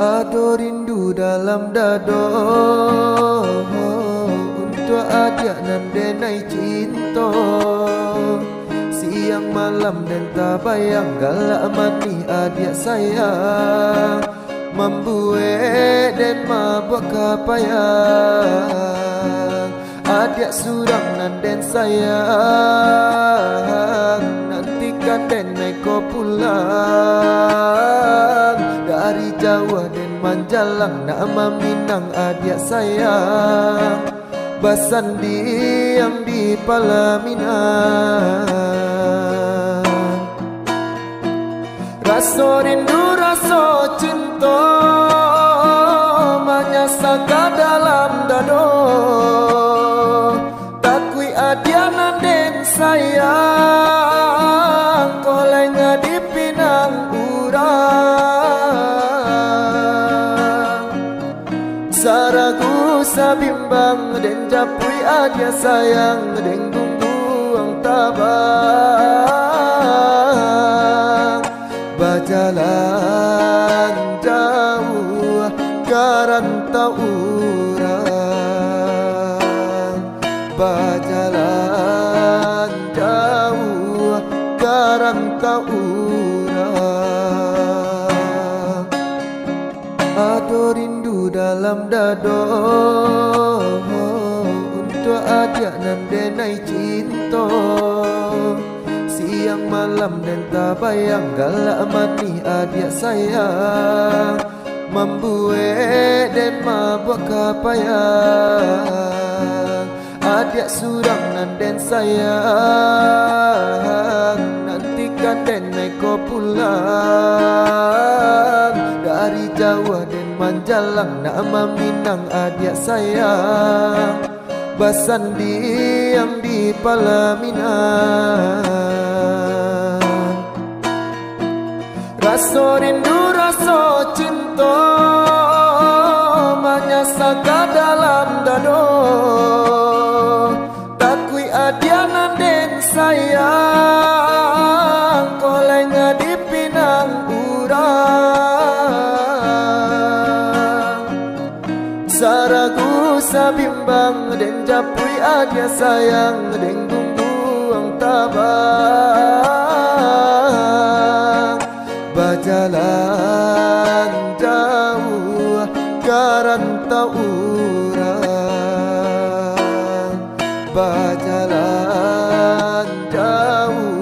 Ado rindu dalam dado untuk adik nan denai cinta. Siang malam dan tak bayang galak mati adik sayang. Membuat dan mabuk kapayang. Adik surang nan den sayang. Nantikan den naik ko pulang. Dari Jawa dan Manjalang nama Minang adik sayang. Basandi yang di Palaminan. Rasa rindu rasa cinta menyasaka dalam dado. Takui adianan den sayang. Kolengah di pinang urang. Saragu sabimbang den japui adia sayang. Den gungguang tabang. Berjalan jauh karantau urang. Berjalan jauh karantau urang. Ado rindu dalam dado untuk adik nan denai cinta. Siang malam dan tak bayang galak mati adik sayang. Membuat dan mabuk kapayang. Adik surang nan den sayang. Nantikan den naik ko pulang. Dari Jawa dan Manjalang nama Minang adik sayang. Basandi yang di Palaminan. Rasa rindu rasa cinta menyasaka dalam dado. Takui adianan den sayang. Kolengah di pinang urang. Saragu sabimbang den japui adia sayang. Den gungguang tabang. Berjalan jauh karantau urang. Berjalan jauh.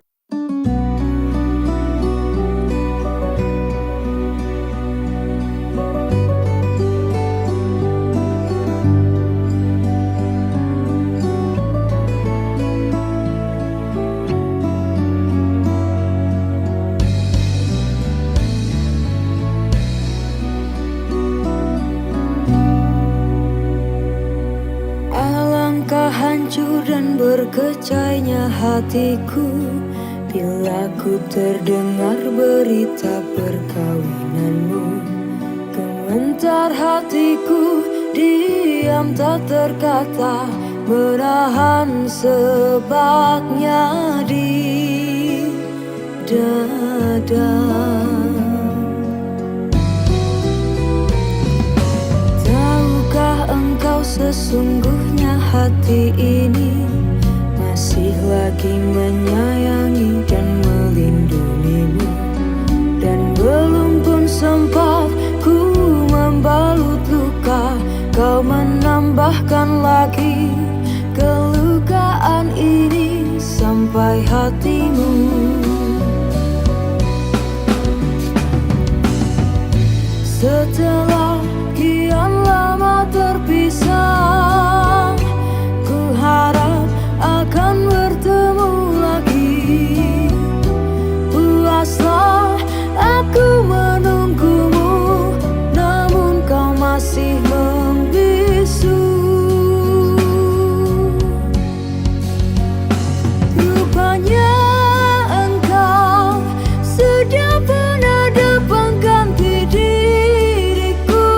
Hancur dan berkecainya hatiku bila ku terdengar berita perkawinanmu. Gemetar hatiku, diam tak terkata, menahan sebabnya di dada. Tahukah engkau sesungguhnya hati ini masih lagi menyayangi dan melindungimu. Dan belum pun sempat ku membalut luka, kau menambahkan lagi kelukaan ini sampai hatimu. Setelah kian lama terpisah, ku harap akan bertemu lagi. Puaslah aku menunggumu, namun kau masih membisu. Rupanya engkau sudah pun ada pengganti diriku.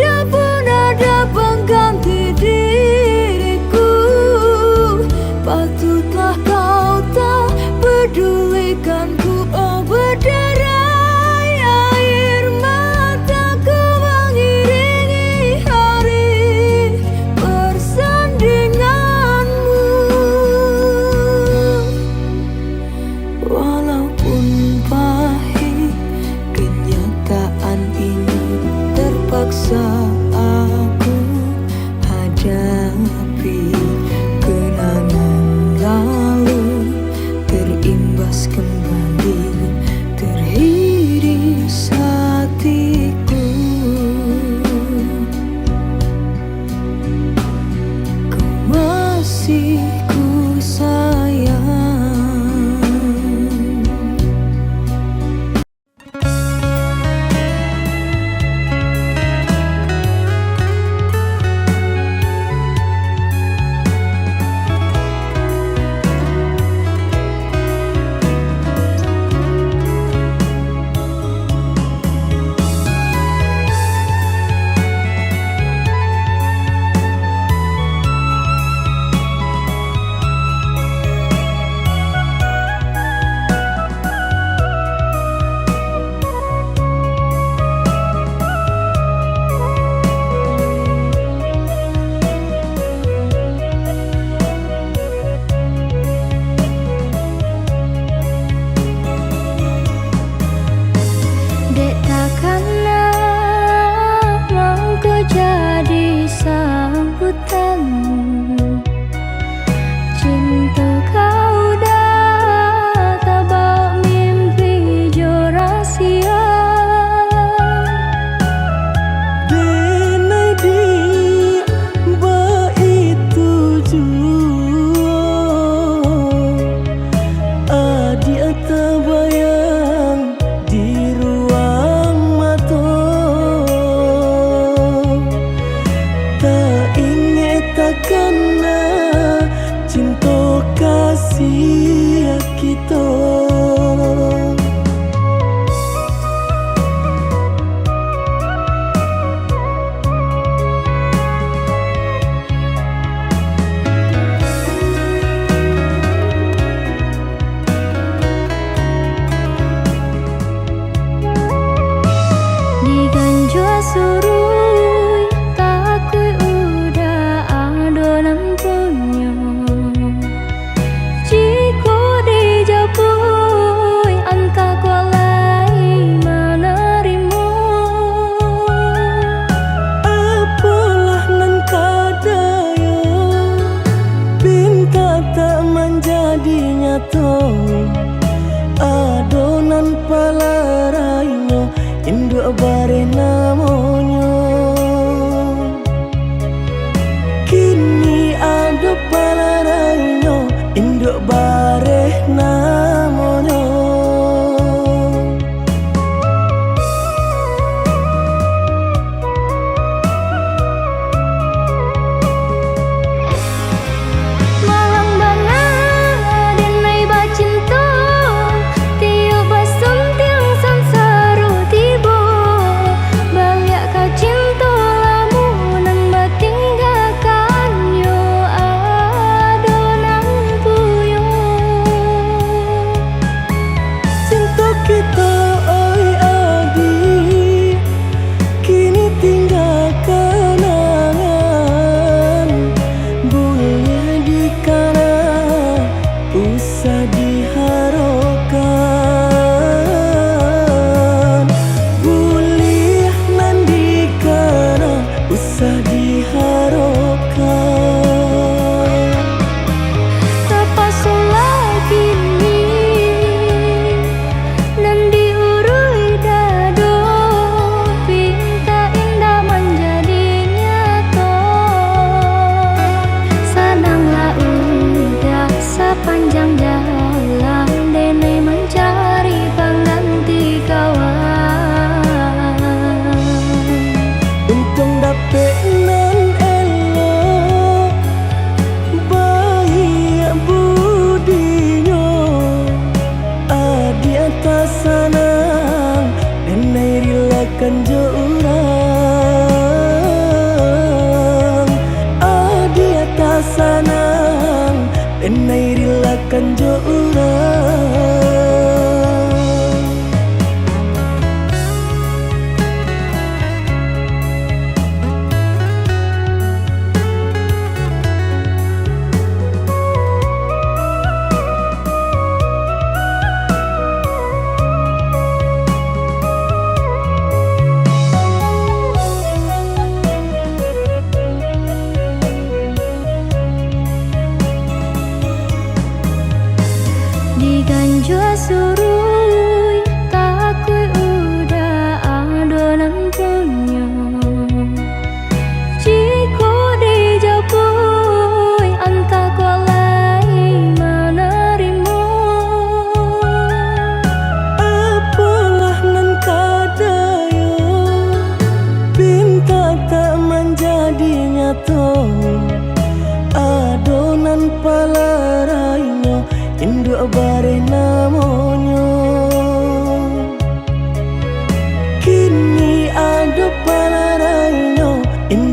Tiapun ada pengganti diriku. Patutlah kau tak pedulikanku. Oh berderai air mataku mengiringi hari persandinganmu. Walaupun pahit kenyataan ini, terpaksa aku hadapi. Kenangan lalu terimbas kembali, teriris hatiku. Kau masih ku sayang.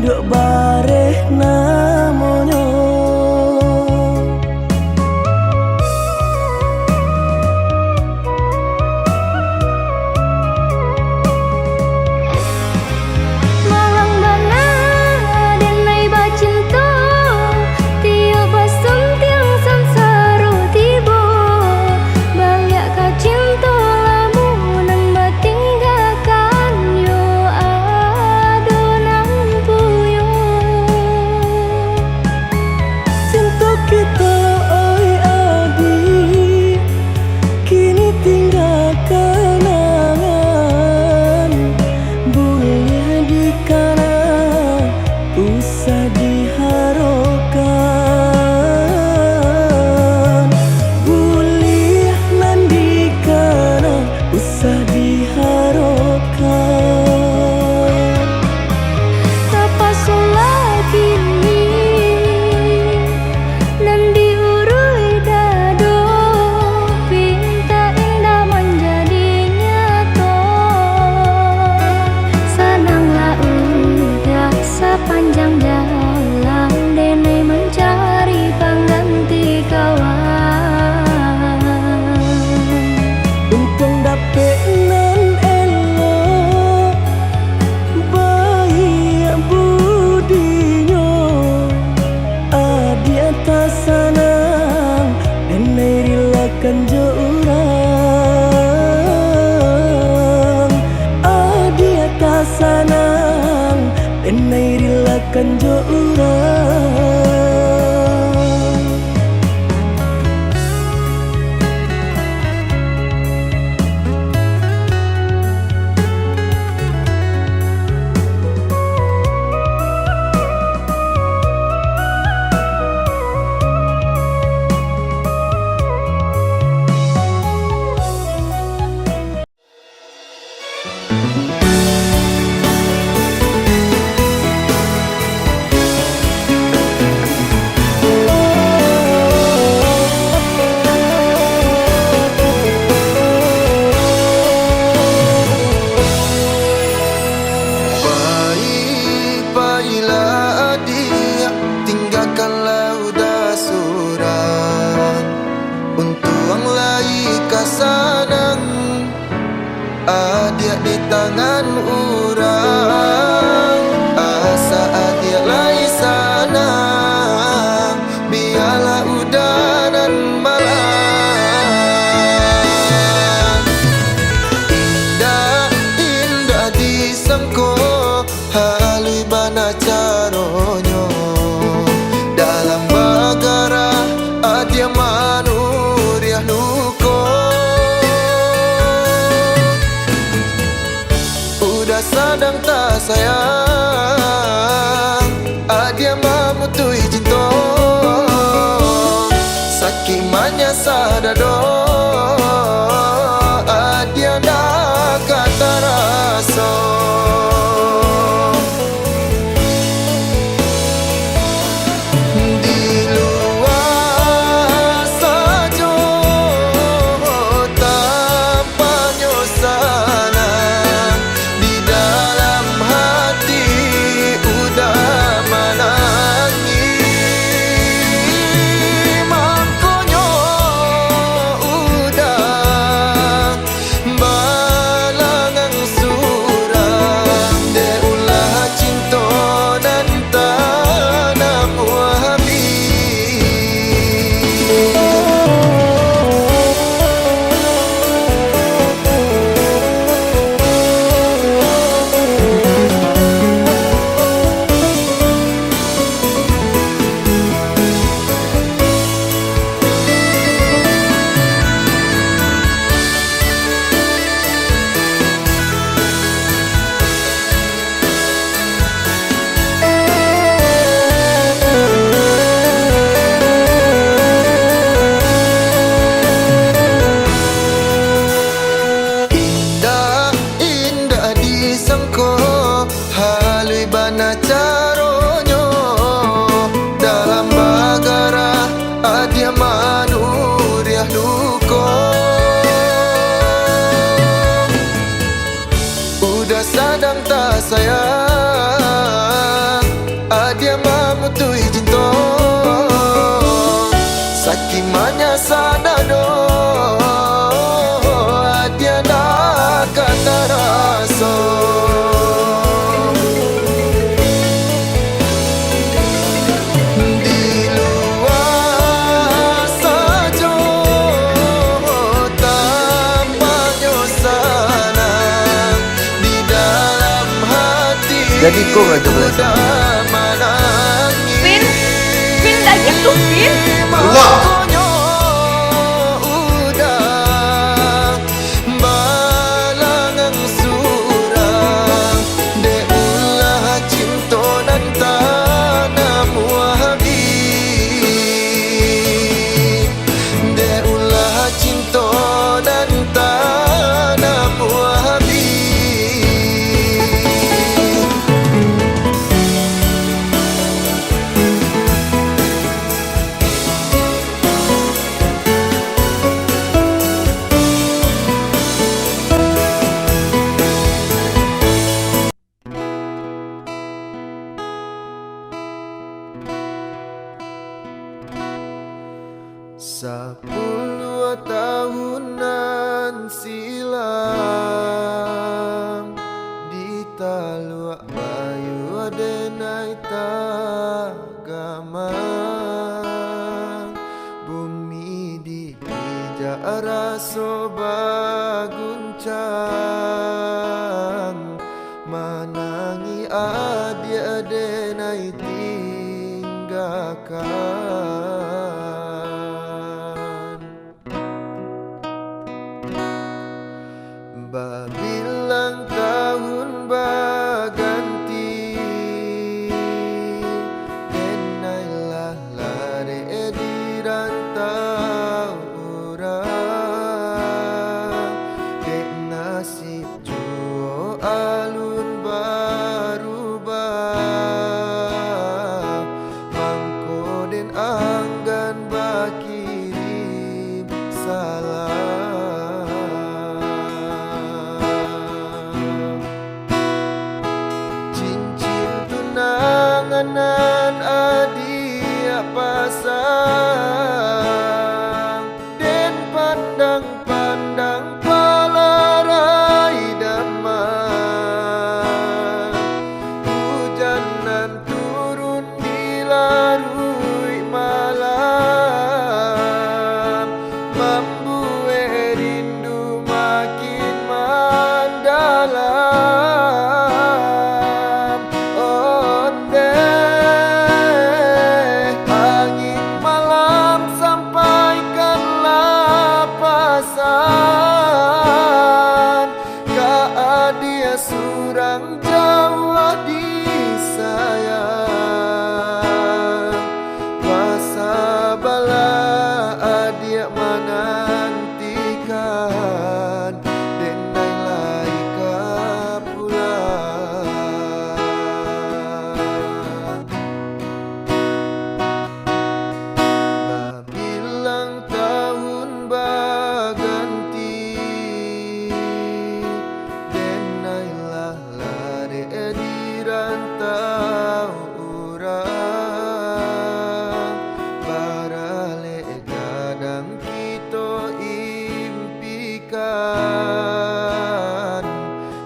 duduk bareh namonyo. Malang bana denai bacinta tio basum tiang samsaro tibo baliak ka cinta lamunan batinggalkan yo adonan puyo. Cinta kita oi adi kini tinggal kenangan. Boleh dikana usah diharapkan. Boleh nandikana usah diharapkan. Tapa kini nan diurui dado pinta indah menjadi nyata. Senanglah udah sepanjang jalan denai mencari pengganti kawan. Untung dapet nan elok baik budinyo. Adi atas sanang denai rilakan jo urang. Adi atas sanang denai rilakan jo urang. Baiklah dia, tinggalkanlah udah surang. Untuang lai kasanang adia di tangan urang. Asa adia lai sanang biarlah udanan malam. Indah, indah disangko halui bana caronyo dalam bagara adia manuriah nuko. Udah sadang tak sayang adia mamutui cinta sakit manya sadado adia dah kata rasa. dia mamutui cinta sakimanya sadado dia nak kata rasa di luar saja tampaknya sana di dalam hati jadi kau aja belajar Vin, Vin gak gitu Vin. Allah. Sepuluh tahunan silam di Taluk Bayu Adenai Tagamang bumi dipijak raso baguncang manangi adik Adenai tinggalkan bilang tahun berganti Denailah lari di rantau orang Dek nasib juo alun berubah Mangko den anggan bakirim salam Nanganan adia pasang Den pandang-pandang palarai damai Hujanan turun di larui malam Membuat rindu makin mendalam surang Jawa disayang Masa bala adik menantikan Denai laika pulang Babilang tahun berganti rantau orang barale kadang kita impikan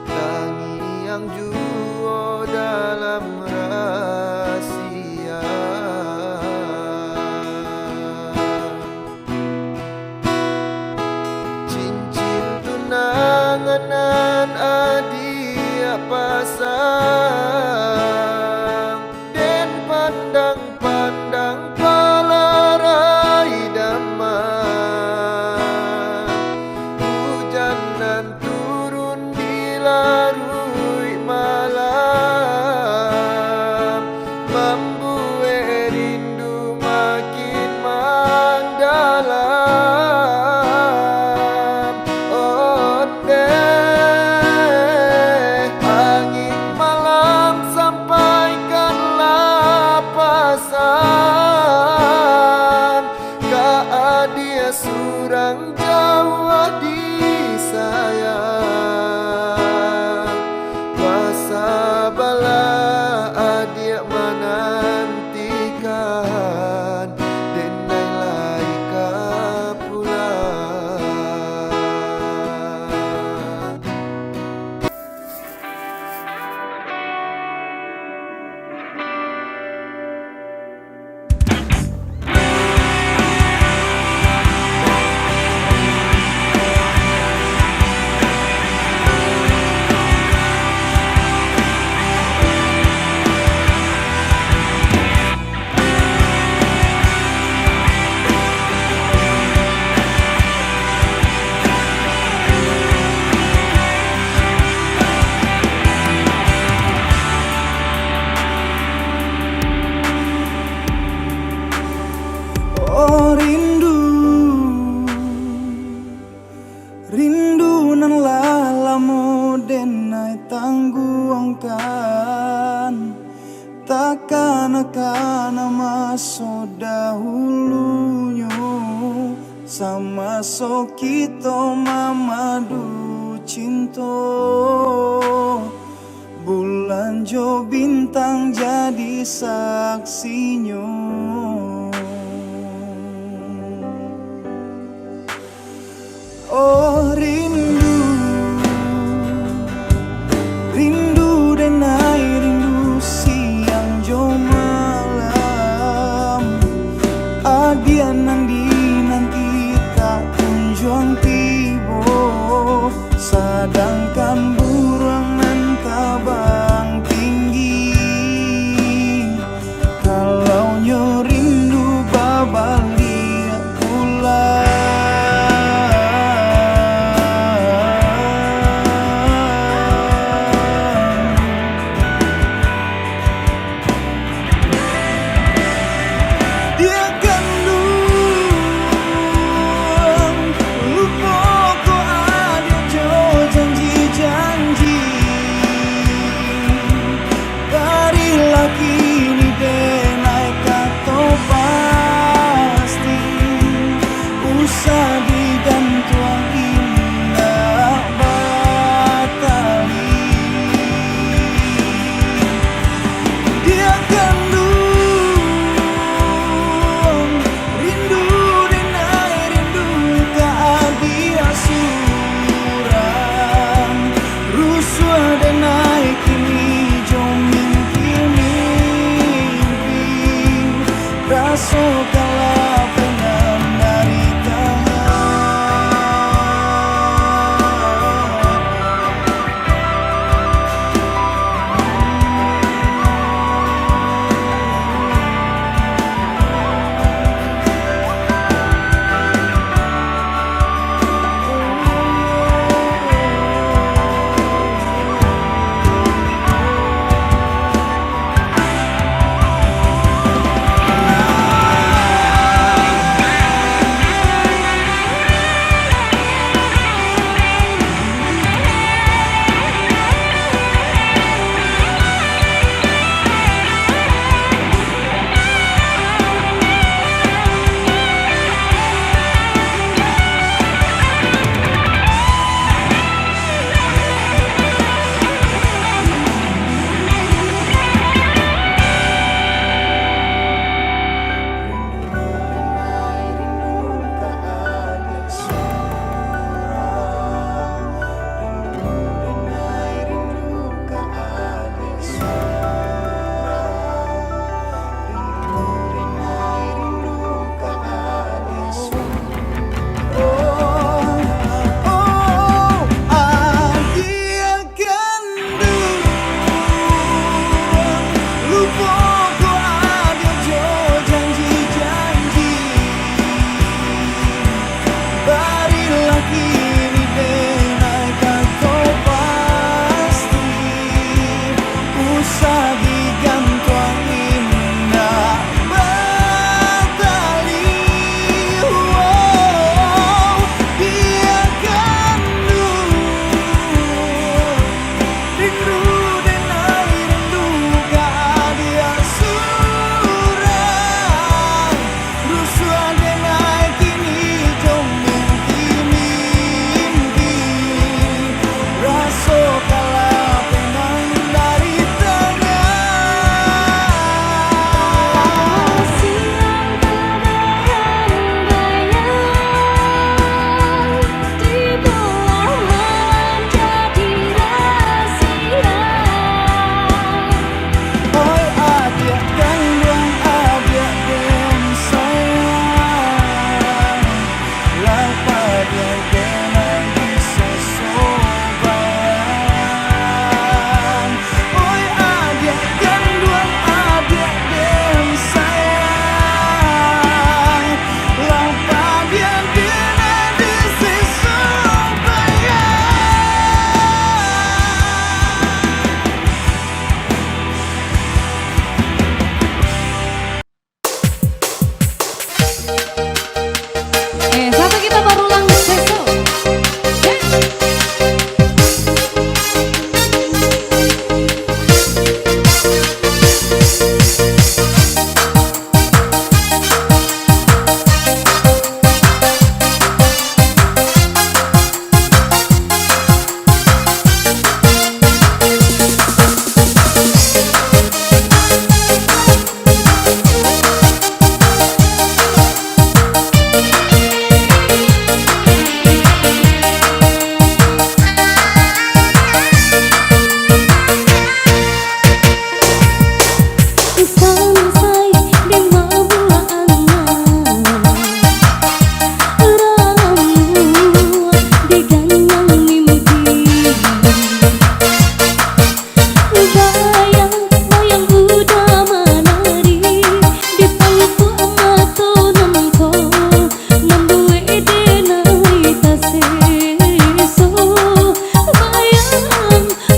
tangi yang juo dalam rahasia cincin tunangan adia pasang Den pandang-pandang palarai damai Hujanan turun di larui malam Membuat rindu makin mendalam Angin malam sampaikanlah pasan Keadia surang Jawa disayang Masa bala adik mana akan maso dahulunya sama so kita mamadu cinta. Bulan jo bintang jadi saksinya. Oh rindu, rindu denai rindu siang jo malam. Adian nanti tak kunjung tiba, sedangkan burung nan tabang tinggi. Kalau nyo rindu babalik pulang. Dia kandung lupa ko ada jo janji-janji. Dari laki ni denai kato pasti usah digantung indah batali. Dia kandung rindu denai rindu keadia surang. Rusuh denai kini jo mimpi-mimpi. Raso kalah penam dari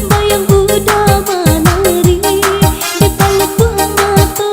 Bayang udah menari di pelukku mata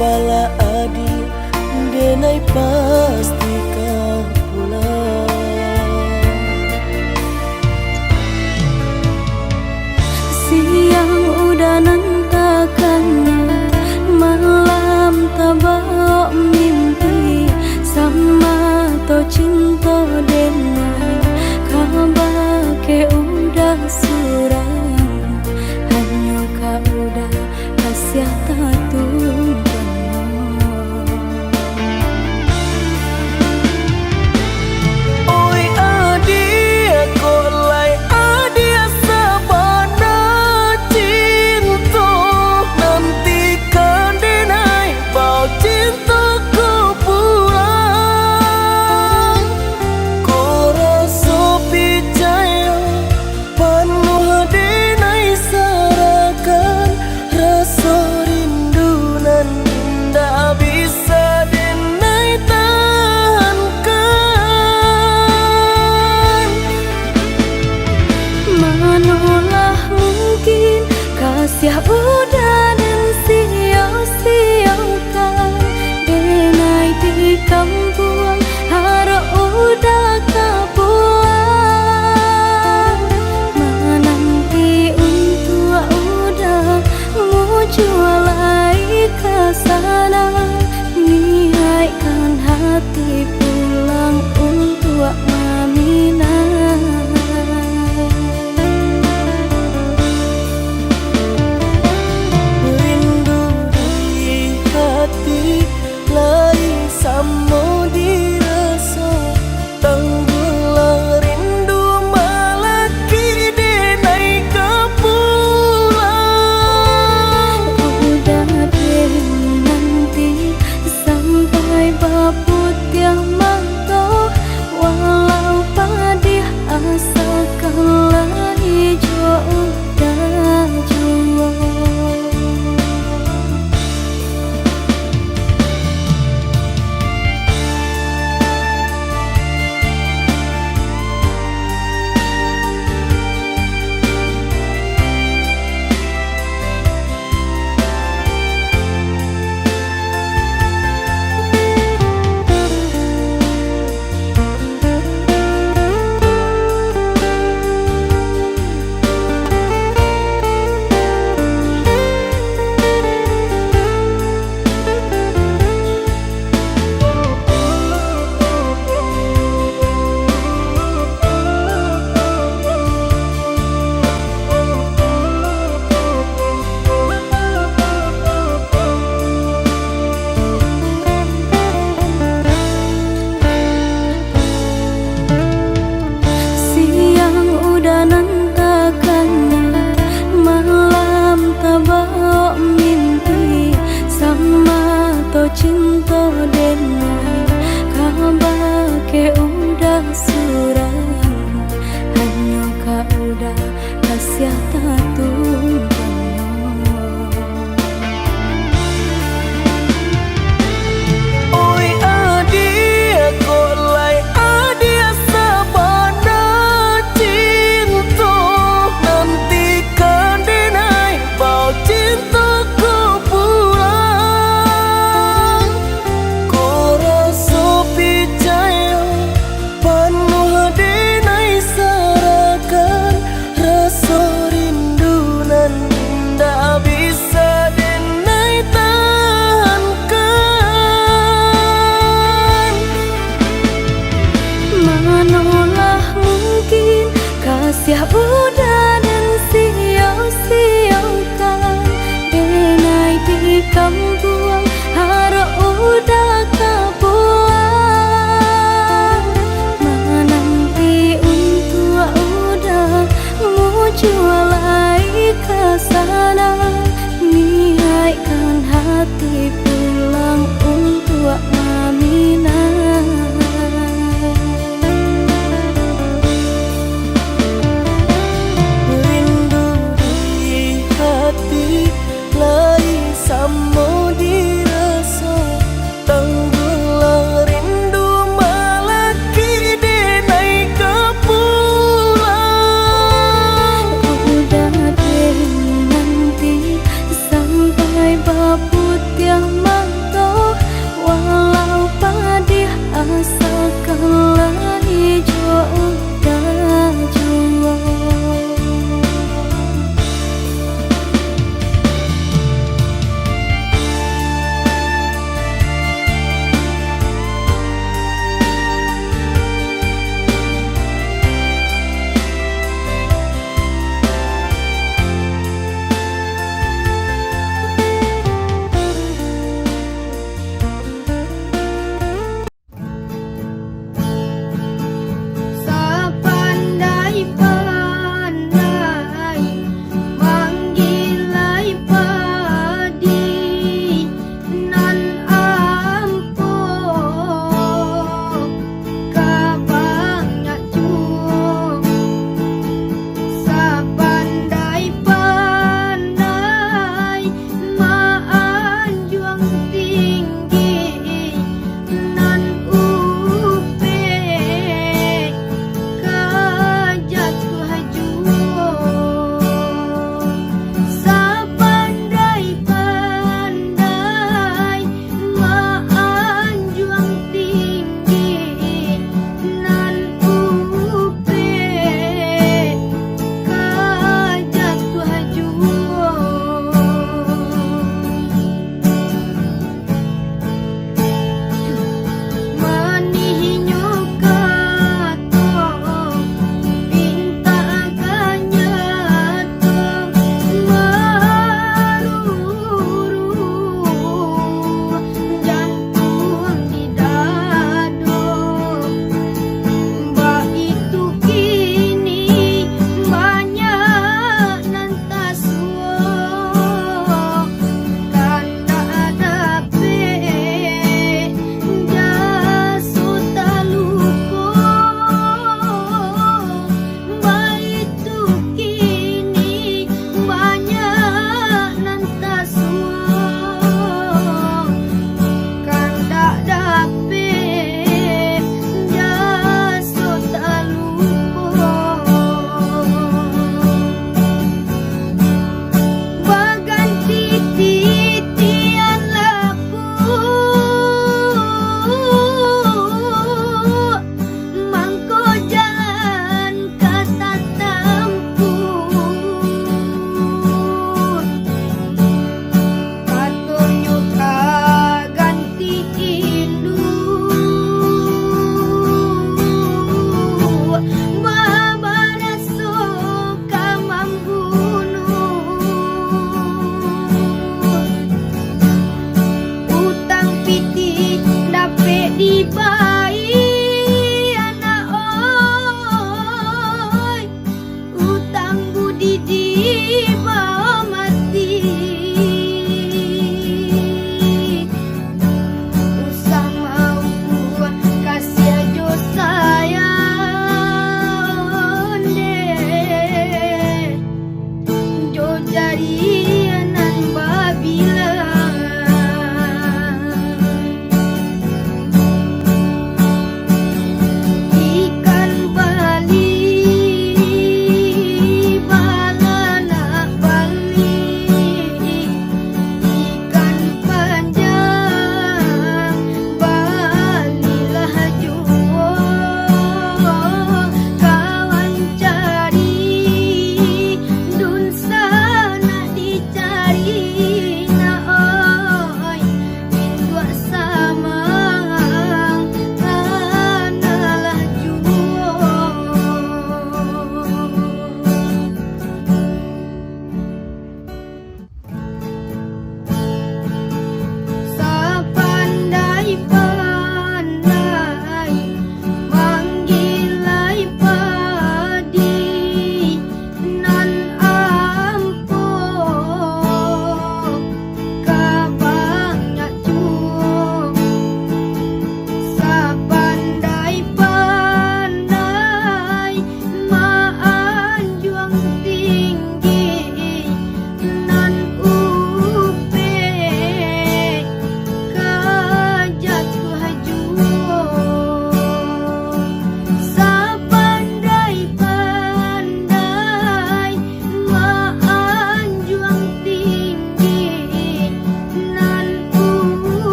bala adi denai pasti kau pulang. Siang udah nantakannya, malam tabak mimpi, sama to cinta denai kabar ke udah suram, hanya kau udah kasih tatu. Ya udah dan sia-siakan denai di kampung harap udah kabuang, menanti untuk udah mau jualai ke sana, niatkan hati pulang untuk Mamina. Samo dirasa tanggulah rindu malaki denai kepulang. Udah deh nanti sampai baput yang mantau, walau padih asa kalah hijau udah jua. Cinta denai kabar ke udah suram, hanya kau udah kasih tatu. Ya udah dan sia-siakan denai di kampung harap udah kabuang, menanti untuk udah mau jualai ke sana, niatkan hati pulang untuk Mamina. Samo di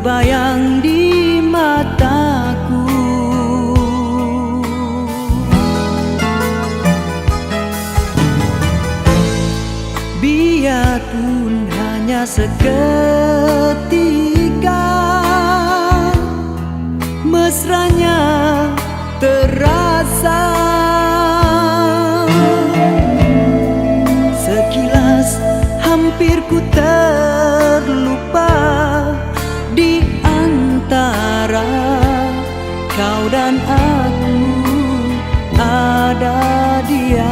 terbayang di mataku. Biarpun hanya seketika, mesranya terasa. Sekilas hampir ku terlupa di antara kau dan aku ada dia.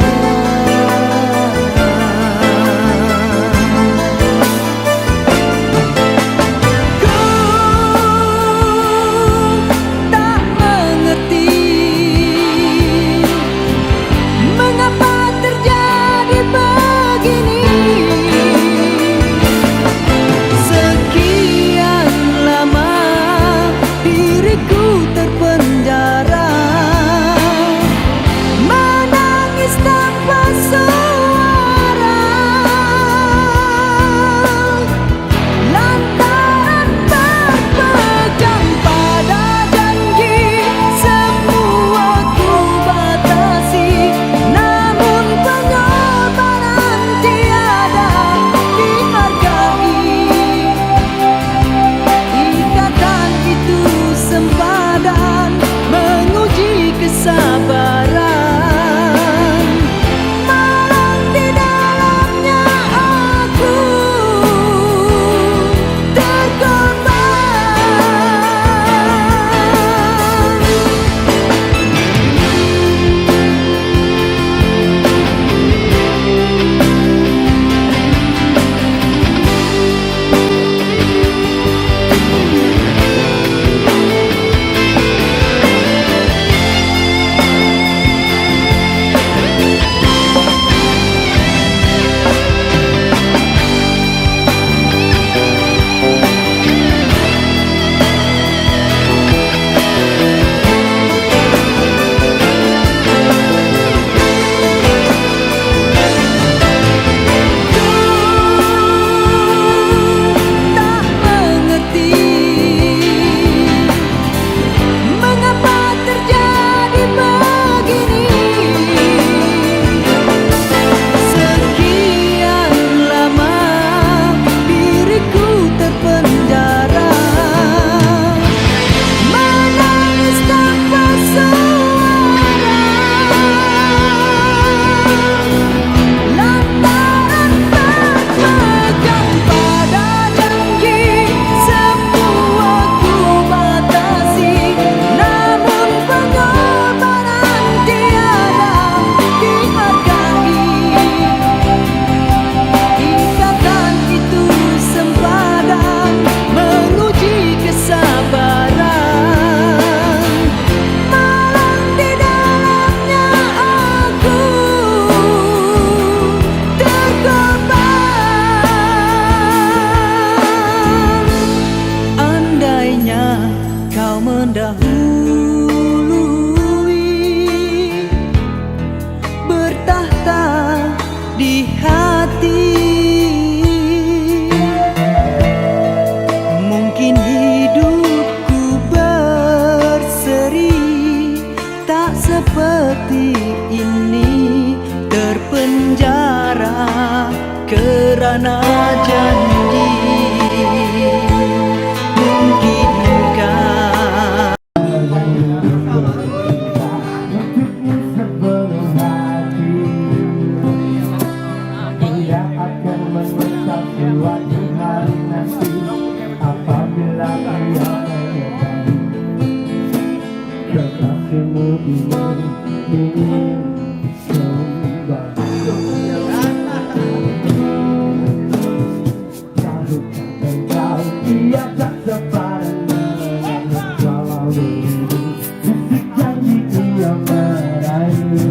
Karena janji mungkinkah sebelum hati tidak akan menyesal suatu hari nanti apabila ia menyadari kekasihmu ini dia tak sepadan dengan walau dulu fisik janji ia merayu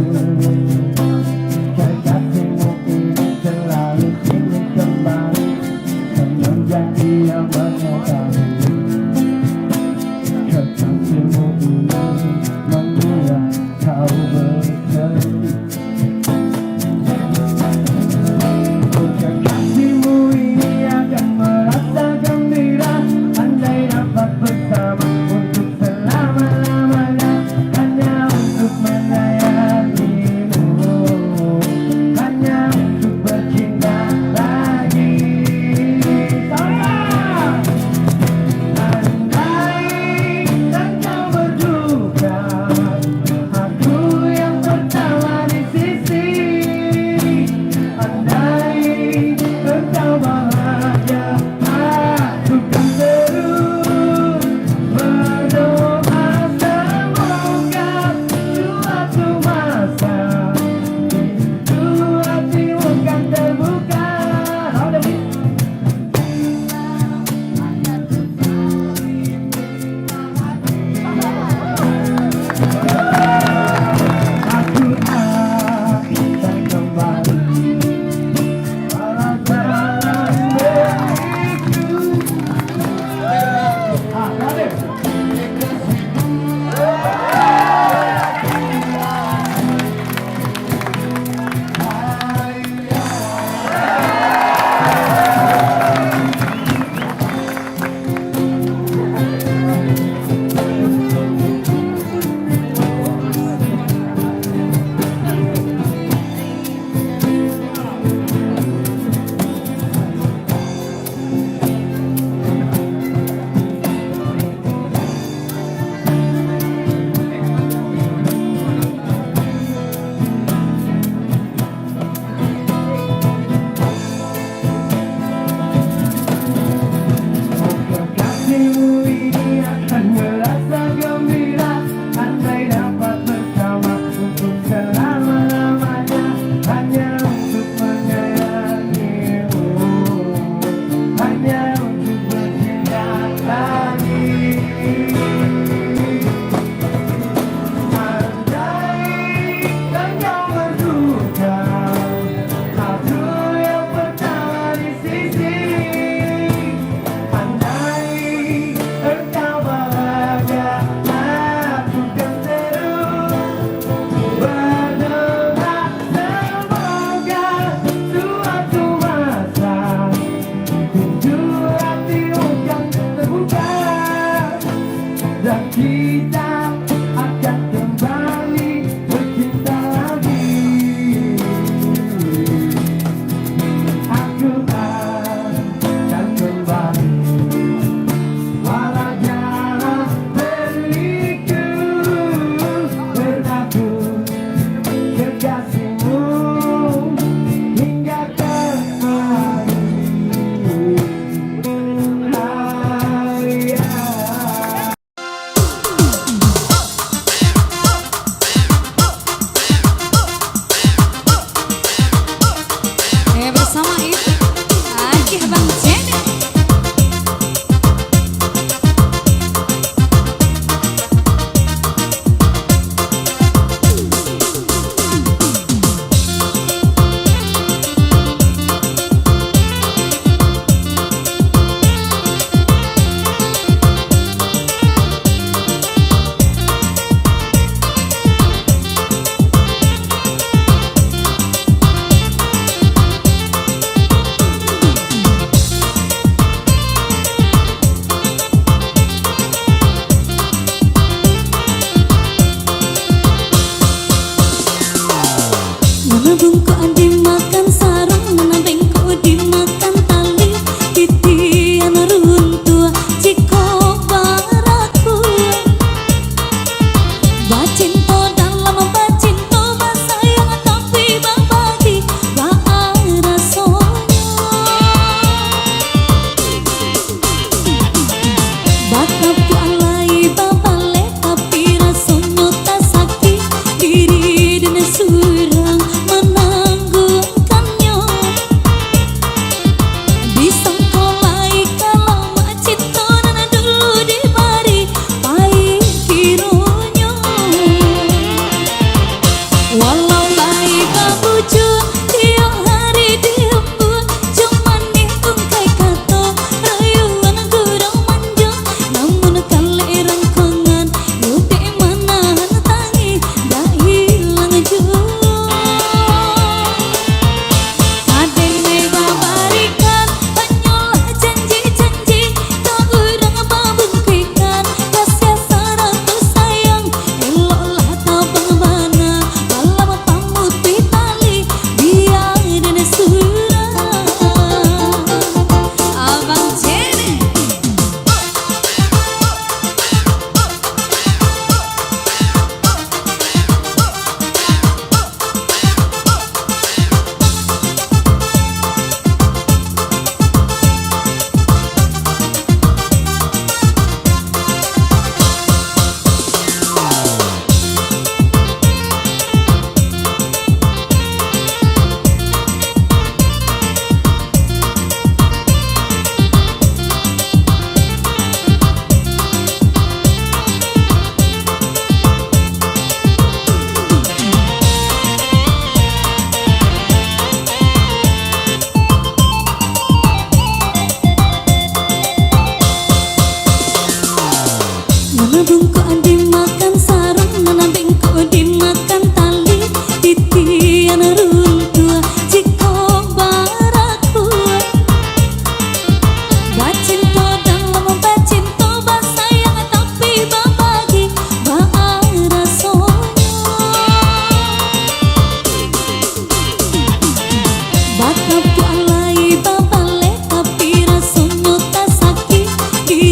kekasihmu ini selalu ingin kembali semenjak dia menyadari kekasihmu ini membuat kau bersedih. Kekasihmu ini akan merasa gembira andai dapat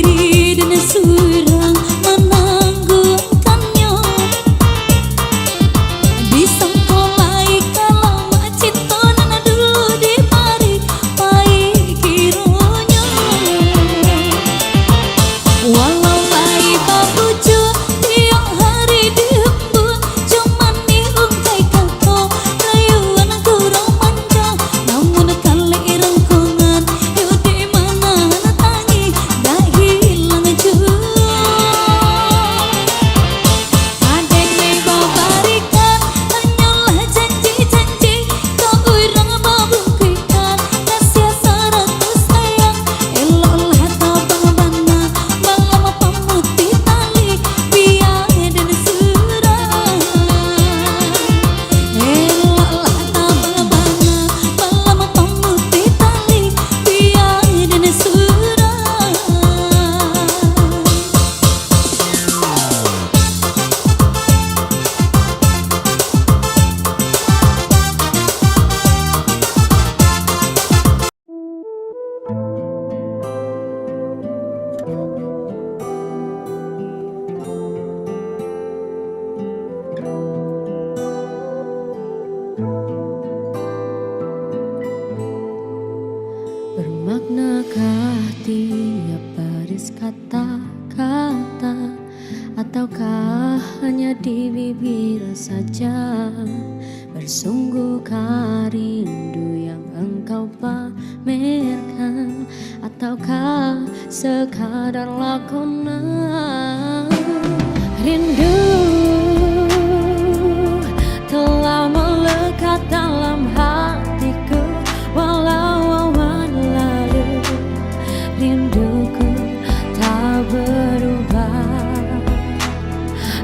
diri dan surang menangguhkannya. Disangkolai kalau cinta nana dulu di mari pai kironya. Walau lai babuju tiap hari dihembun, cuman diungkai kau rayuan kurang manja. Namun kali rangkungan yuk di mana tangi dah hilang jua. Adek lay babarikan hanyalah janji-janji, kau urang babungkikan kasih seratus sayang. Eloklah tabang bana malam pamutih tali biar dan surang. Eloklah tabang bana malam pamutih tali biar dan surang. Bermaknakah tiap baris kata-kata, ataukah hanya di bibir saja? Bersungguhkah rindu yang engkau pamerkan, ataukah sekadar lakonan? Rindu telah melekat dalam hatiku, walau awan lalu rinduku tak berubah.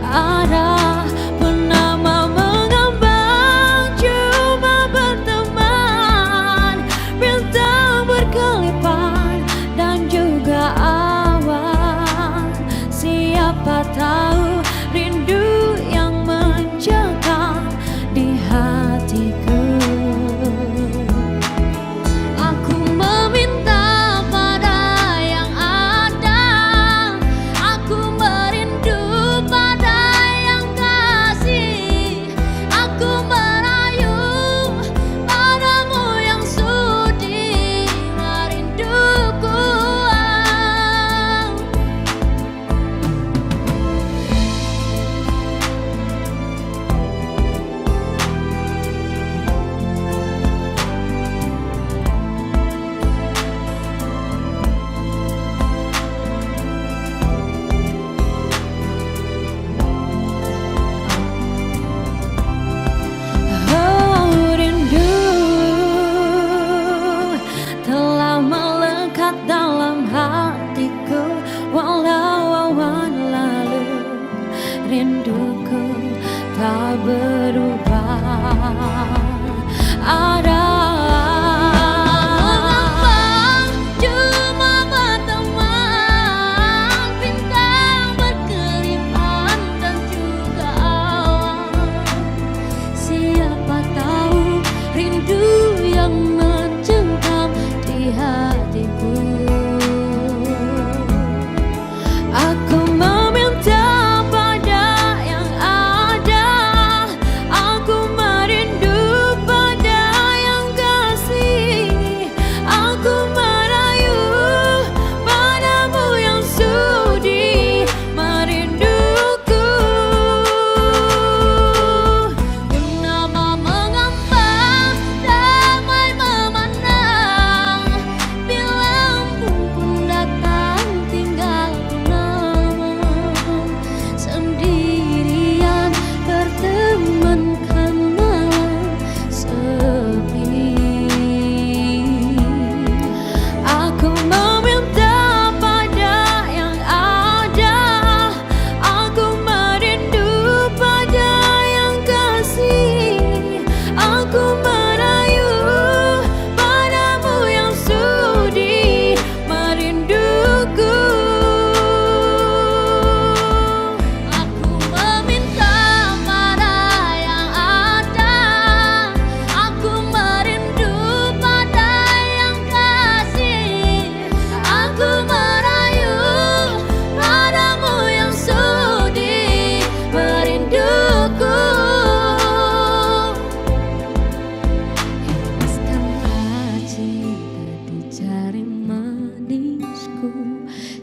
Ada penama mengambang cuma berteman, bintang berkelipan dan juga awan. Siapa tahu rindu yang mencekam di hatiku. Aku meminta pada yang ada, aku merindu pada yang kasih, aku merayu padamu yang sudi merinduku.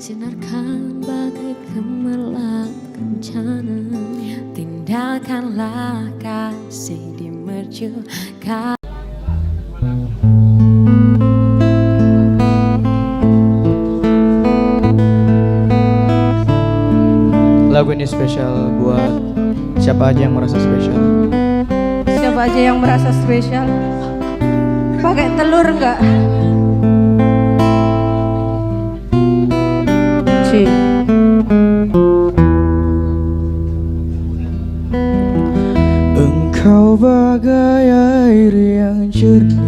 sinarkan bagai gemerlap kencana. Tindakanlah kasih di mercukan. Lagu ini spesial buat siapa aja yang merasa spesial. Siapa aja yang merasa spesial? Pakai telur enggak? Engkau bagai air yang jernih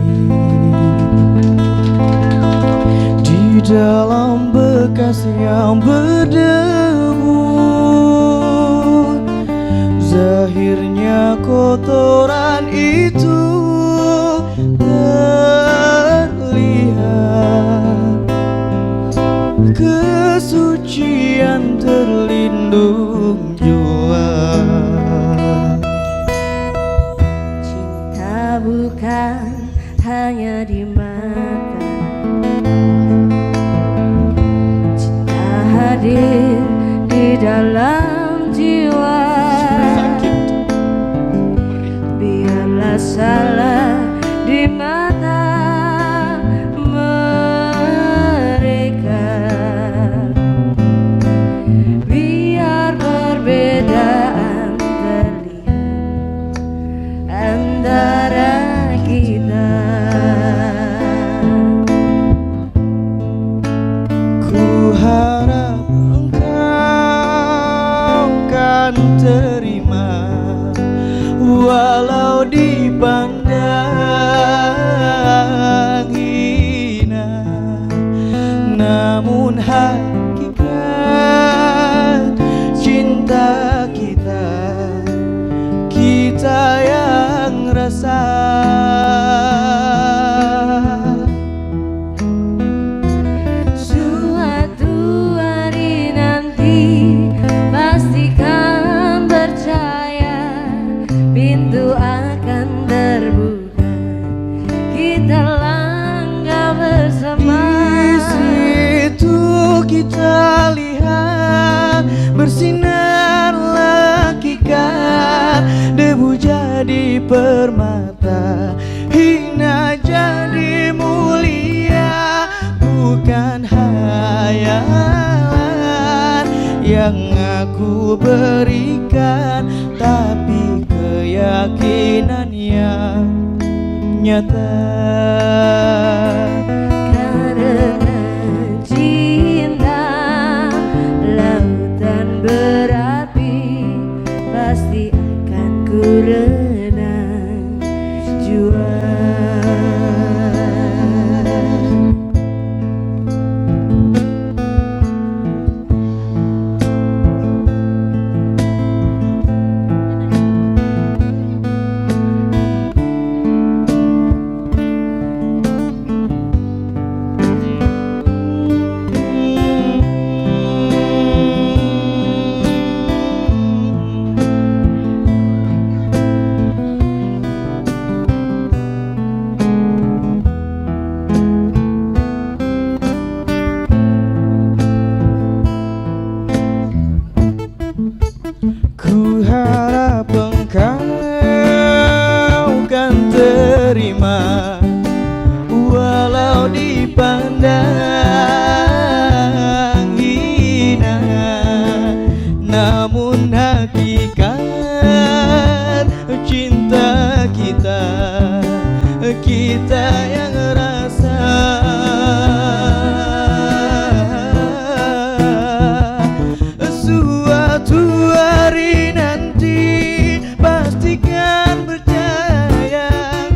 di dalam bekas yang berdebu. Zahirnya kotoran itu terlihat, kesucian terlindung jua. Cinta bukan hanya di mata, cinta hadir di dalam jiwa. Biarlah salah di mata mereka, biar perbedaan terlihat antara kita. Ku harap engkau kan terima, walau dipandang hina, namun hakikat cinta kita, kita yang rasa. Suatu hari nanti pastikan percaya, pintu akan terbuka, kita langkah bersama. Di situ kita lihat bersinar hakikat, debu jadi permata, hina jadi mulia. Bukan hayalan yang aku berikan, tapi keyakinan yang nyata. Karena cinta lautan berapi, pasti akan ku renang jua. Ku harap engkau kan terima, walau dipandang hina, namun hakikat cinta kita, kita yang rasa. Suatu hari nanti pastikan percaya,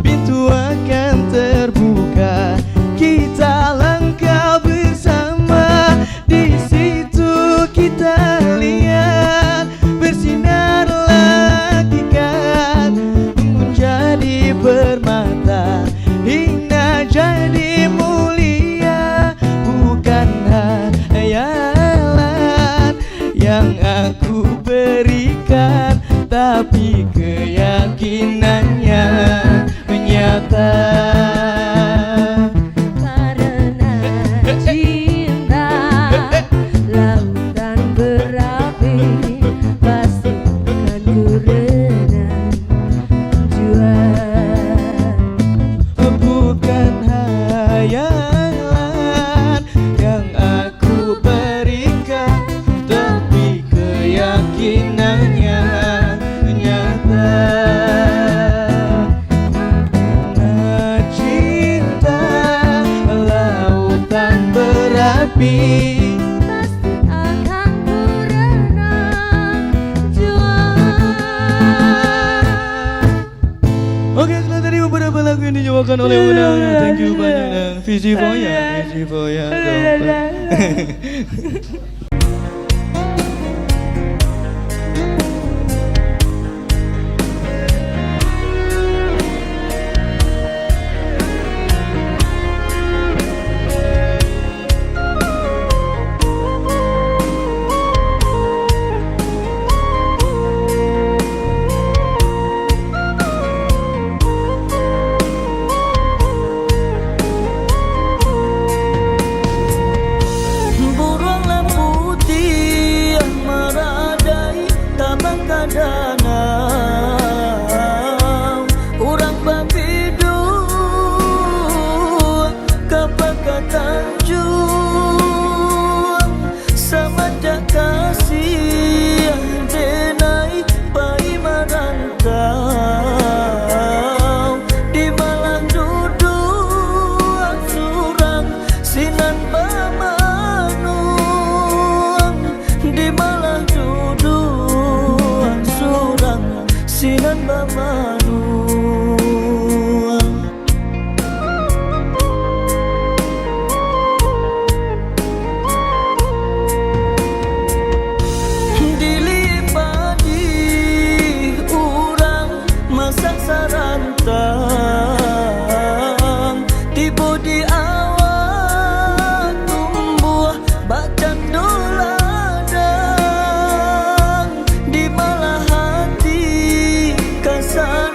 pintu akan terbuka, kita langkah bersama. Di situ kita lihat bersinar hakikat, menjadi permata, hina jadi mulia. Bukan hayalan yang aku berikan, tapi keyakinannya nyata. Karena cinta diucapkan oleh Unang. Thank you banyak dan visi foya dompet. Burunglah putih yang meradai tabang kadanau urang babidu kapaka tanjung sama kasih denai pai marantau di malang duduk surang sinan bamanung di malang duduk surang sinan bamanung. Dilipadi urang masak sarantang tiba di awal tumbuh bacan doladang di malah hati kasar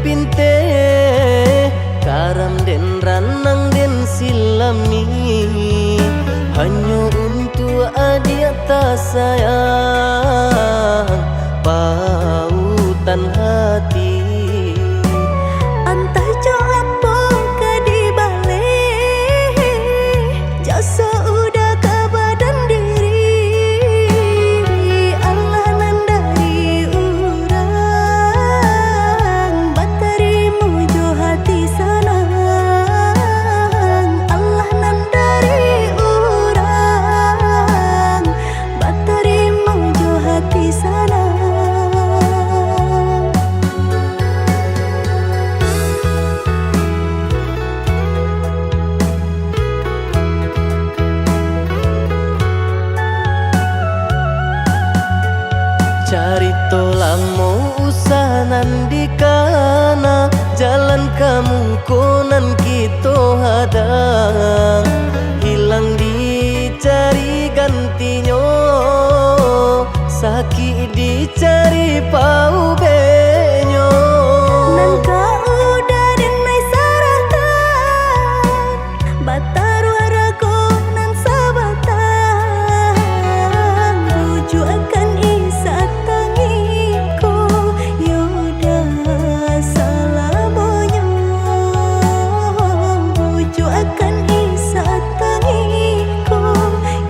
pinte karam den ranang den silami hanya untuk adik tak sayang pautan hati. Entah jo apa ke di balik jasa udah ke badan diri Allah nan dari urang batarimu jo hati sanang Allah nan dari urang batarimu jo hati sanang. Carito lamo usahanan di kana jalan kamu konan kita hadang hilang dicari gantinya sakit dicari pau benyo Nan kau udah denai sarakan batar waraku nan sabatan buju akan isa tangiku yoda salamonyo buju akan isa tangiku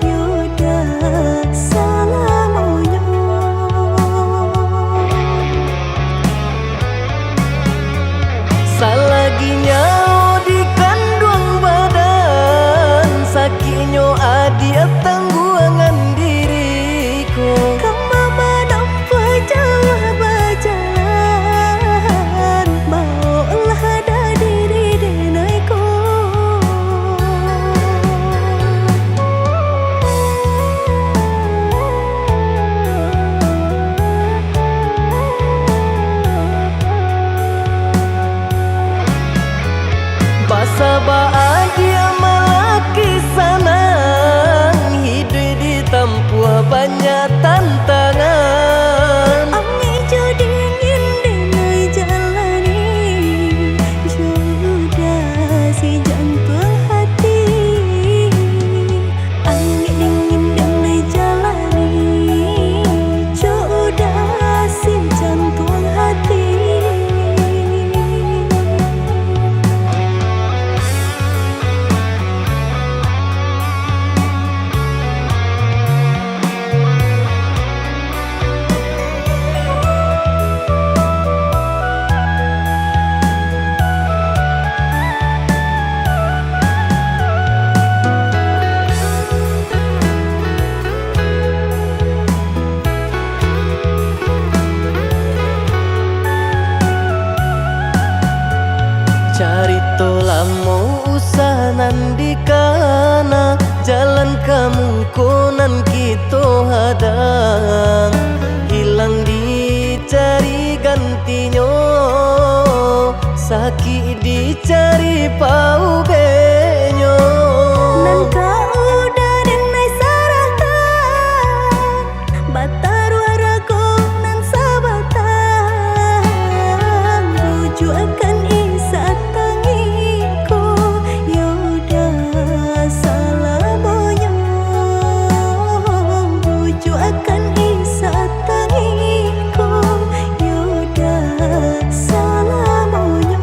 yoda salamonyo. Salaginya di kandung badan sakitnya adia tangguangan diriku. Kamu menampa jauh berjalan maulah ada diri denaiku. Basa bahagia melaki sanang hidup ditempuh banyak tantangan. Angin jo dingin denai jalani jodoh si jantung hati. Angin dingin denai jalani jodoh si jantung hati. Carito lamo usahanan di kana jalan kamu konan kita hadang hilang dicari gantinya sakit dicari pau benyo. Nan kau udah denai sarakan batar waraku nan sabatan buju akan isa tangiku yoda salamonyo buju akan isa tangiku yoda salamonyo.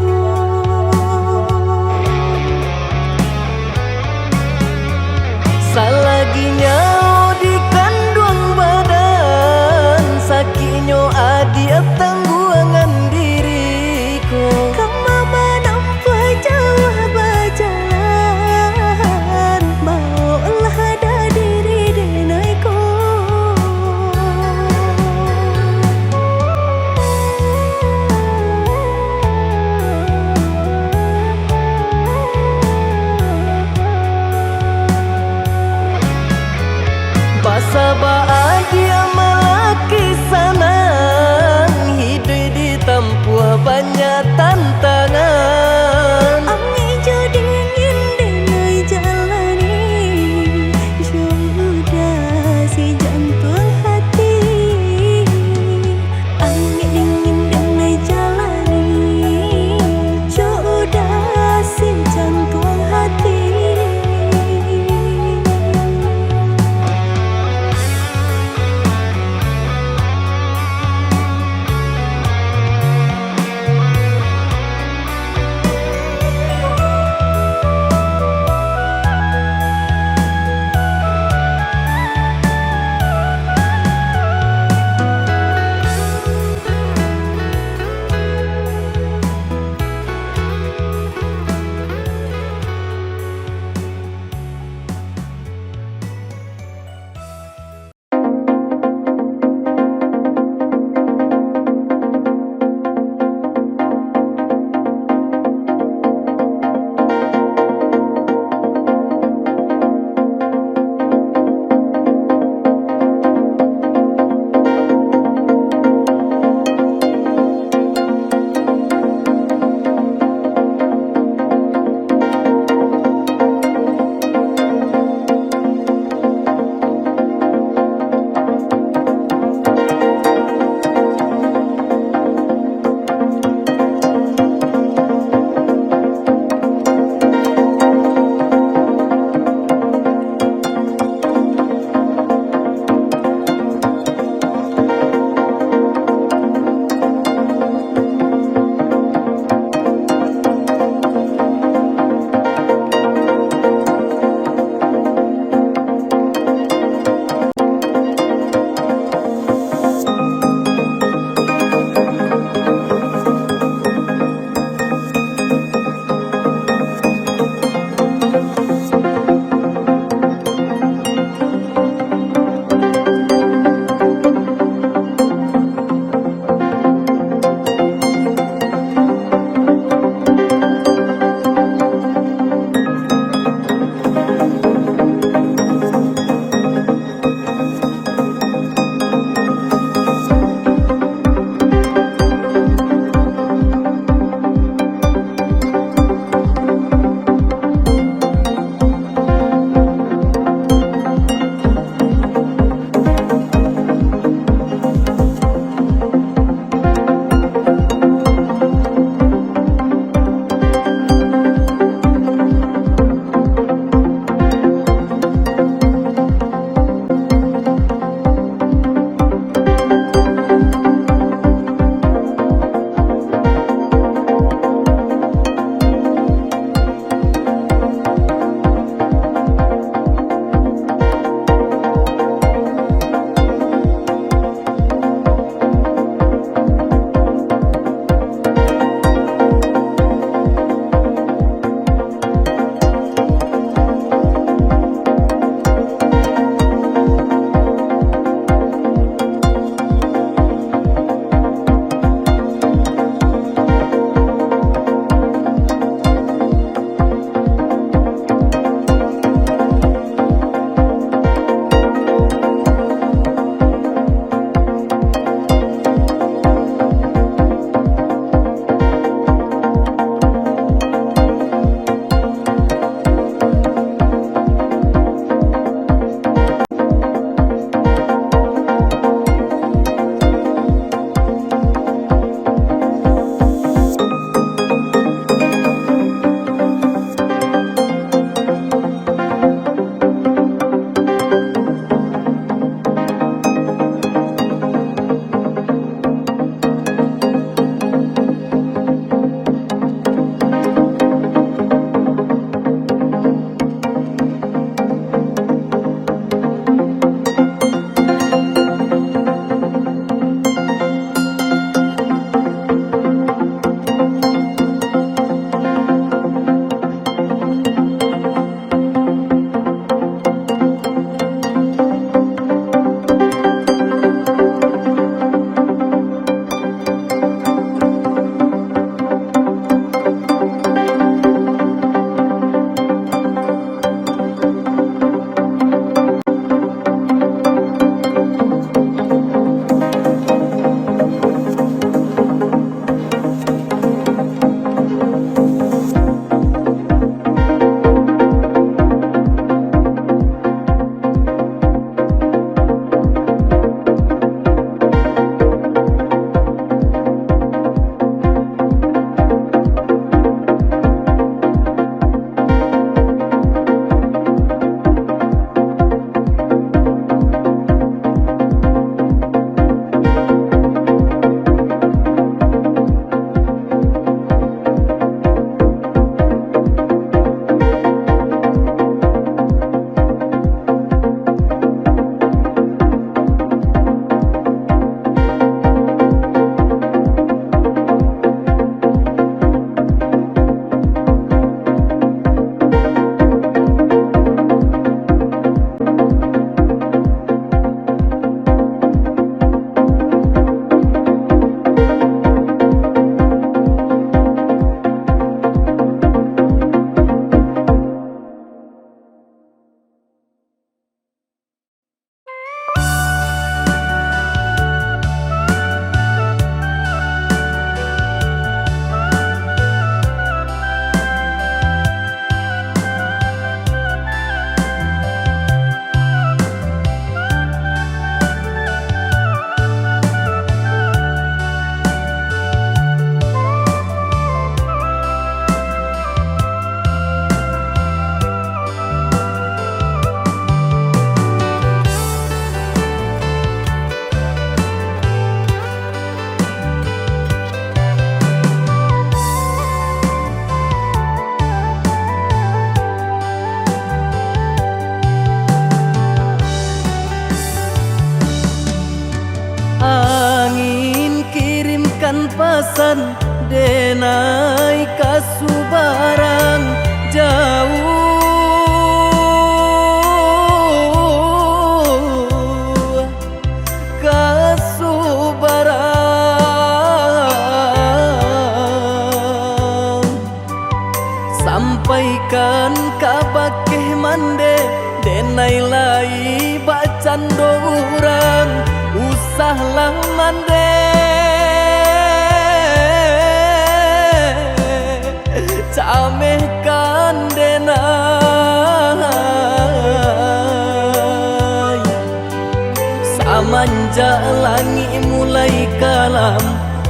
pasan denai kasubarang jauh kasubarang sampaikan kabakeh mande denai lai bacando urang usahlah mande camehkan denai samanja langit mulai kalam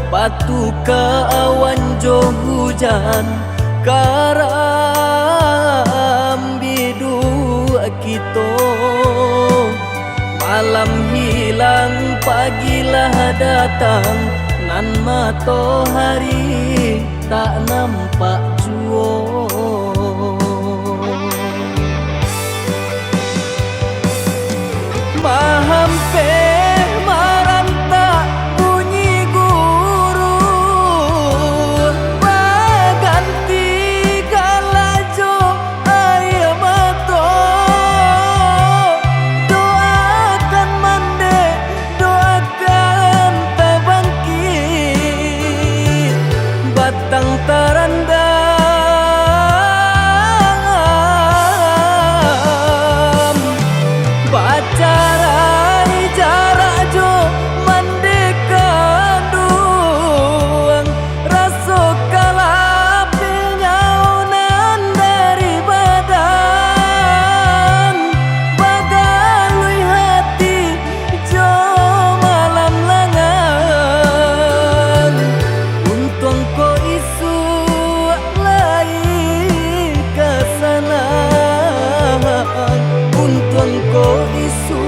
batu ke awan jo hujan karam bidu kita malam hilang pagilah datang nan matahari tak nampak jua mahampe maranta bunyi guru baganti galajo air mata doakan mande doakan tabangkit batang terandam bacarai jarak jo mandekan duang rasa kalapi nyaunan dari badan bagalui hati jo malam langan untung ko isu lai kesana untung ko isu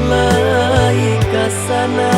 lai kesana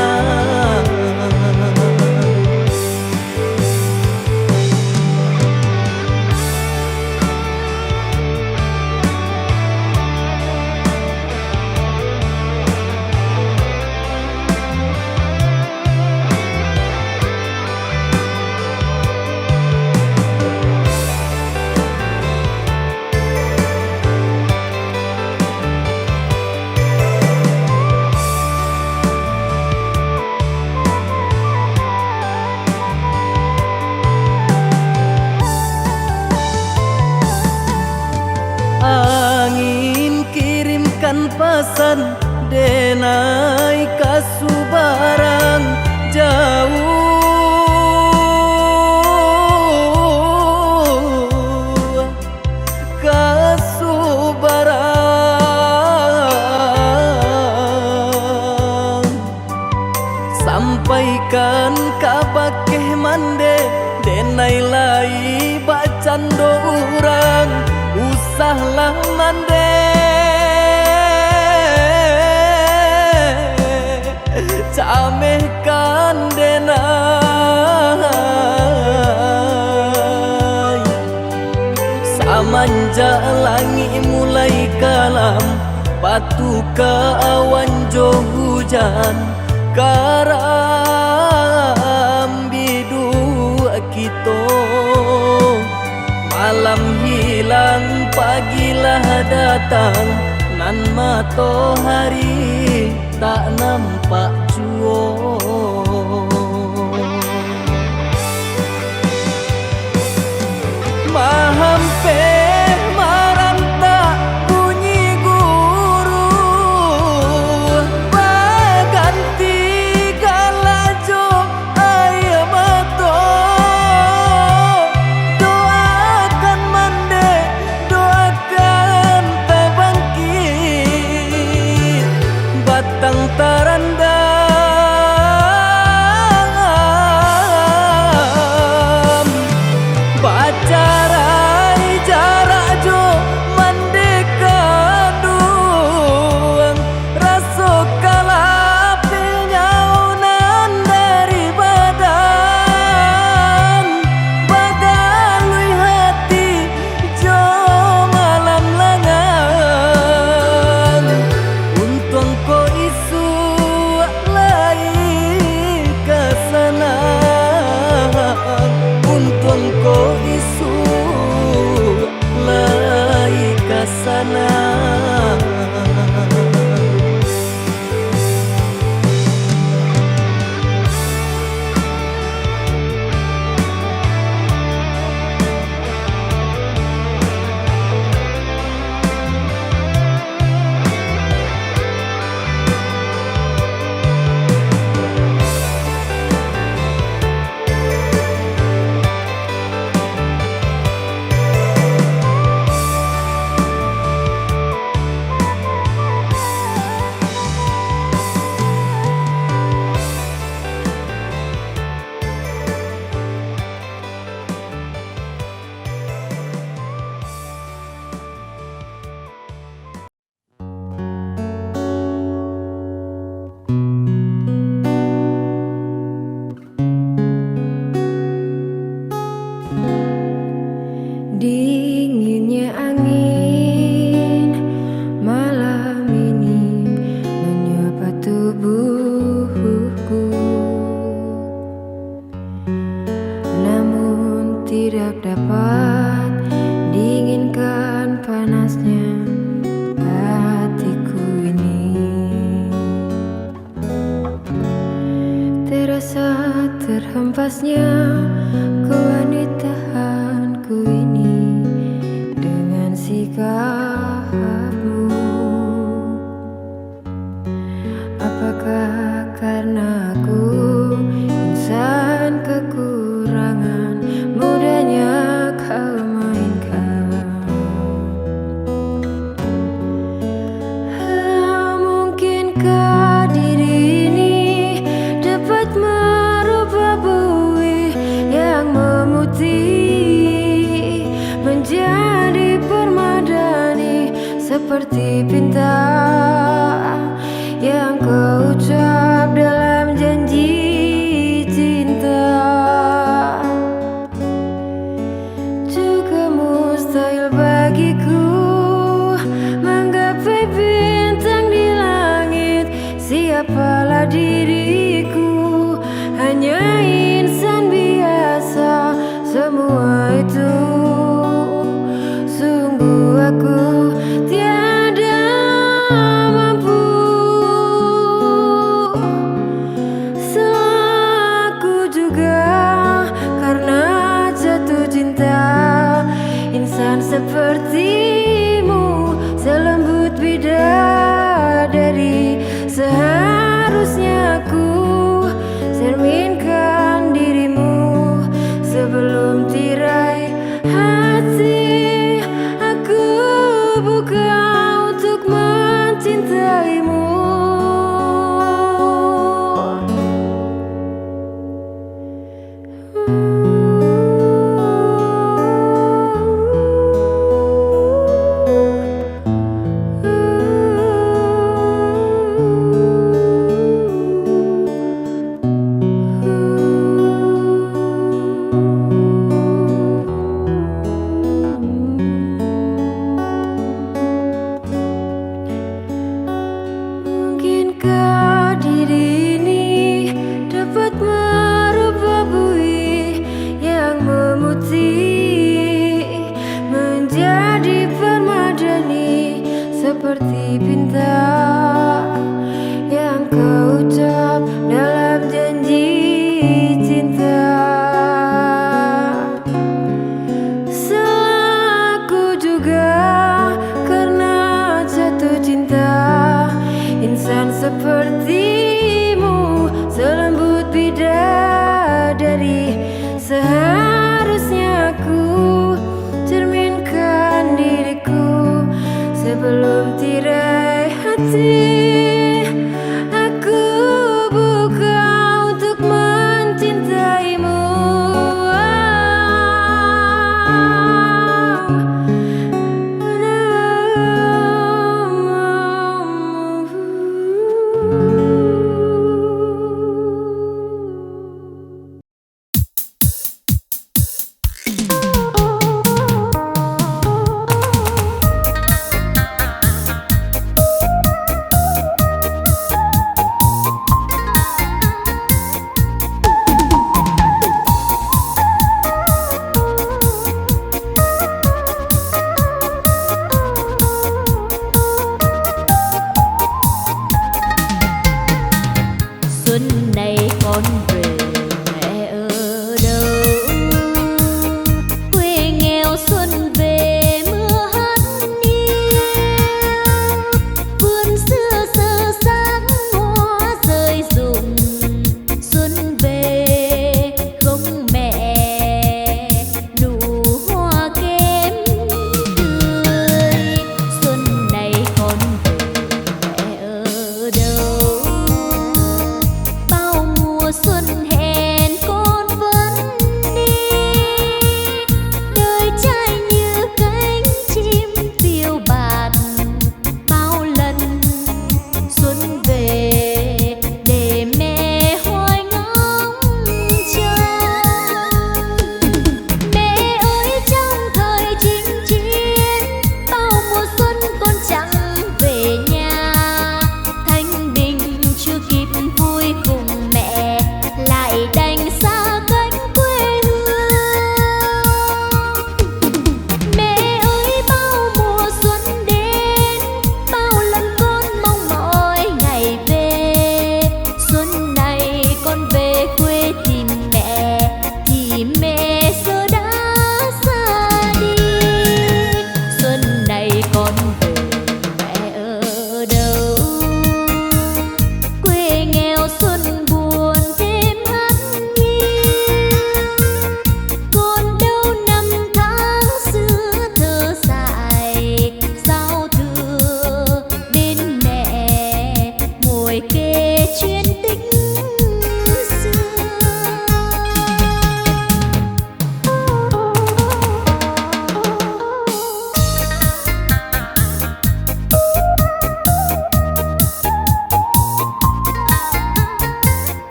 angin kirimkan pesan denai kasubarang jauh kasubarang sampaikan kabakeh mande denai lai bacando urang usahlah mande camehkan denai samanja langit mulai kalam batu ke awan jo hujan karam bidu kita malam hilang pagilah datang nan matahari tak nampak jua mahampe maranta bunyi guru baganti galajo air mata doakan mande doakan tabangkit batang terandam sana. Dinginnya angin malam ini menyapa tubuhku, namun tidak dapat dinginkan panasnya hatiku ini. Terasa terhempasnya kewanitanku ini dengan sikapmu. Apakah karena aku insan kekurangan mudahnya kau mainkan? Mungkinkah diri ini dapat merubah buih yang memutih menjadi permadani seperti bintang yang kau ucap dalam janji cinta. Juga mustahil bagiku menggapai bintang di langit. Siapalah diriku, hanya insan biasa. Semua itu sungguh aku tiada mampu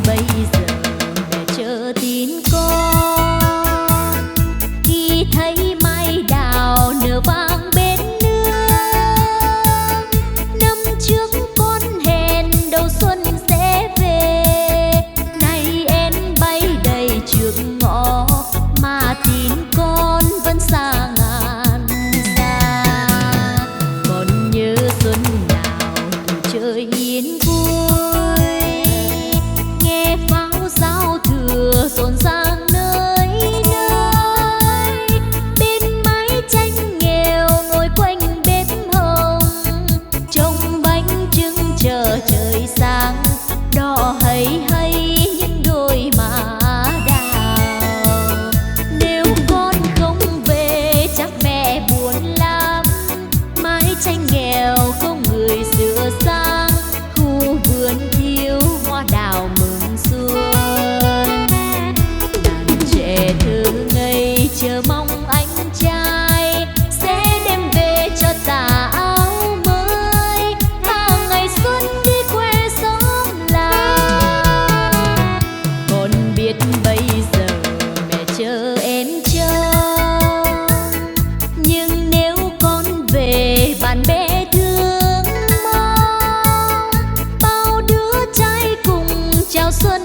bây giờ mẹ chờ tin con, khi thấy mai đào nở vang bên nương. Năm trước con hẹn đầu xuân sẽ về, nay em bay đầy trước ngõ mà tin con vẫn xa ngàn xa. Còn nhớ xuân nào tuổi trời yên vui, nghe pháo giao thừa rộn ràng nơi nơi. Bên mái tranh nghèo ngồi quanh bếp hồng, trông bánh trưng chờ trời sáng, đỏ hay hay những đôi má đào. Nếu con không về chắc mẹ buồn lắm, mái tranh nghèo không người sửa sang, khu vườn thiếu hoa đào mừng xuân. Đàn trẻ thơ ngây chờ mong anh trai sẽ đem về cho tà áo mới, và ngày xuân đi quê xóm làng. Con biết bây giờ mẹ chờ em trông, nhưng nếu con về bạn bè thương mong, bao đứa trai cùng chào xuân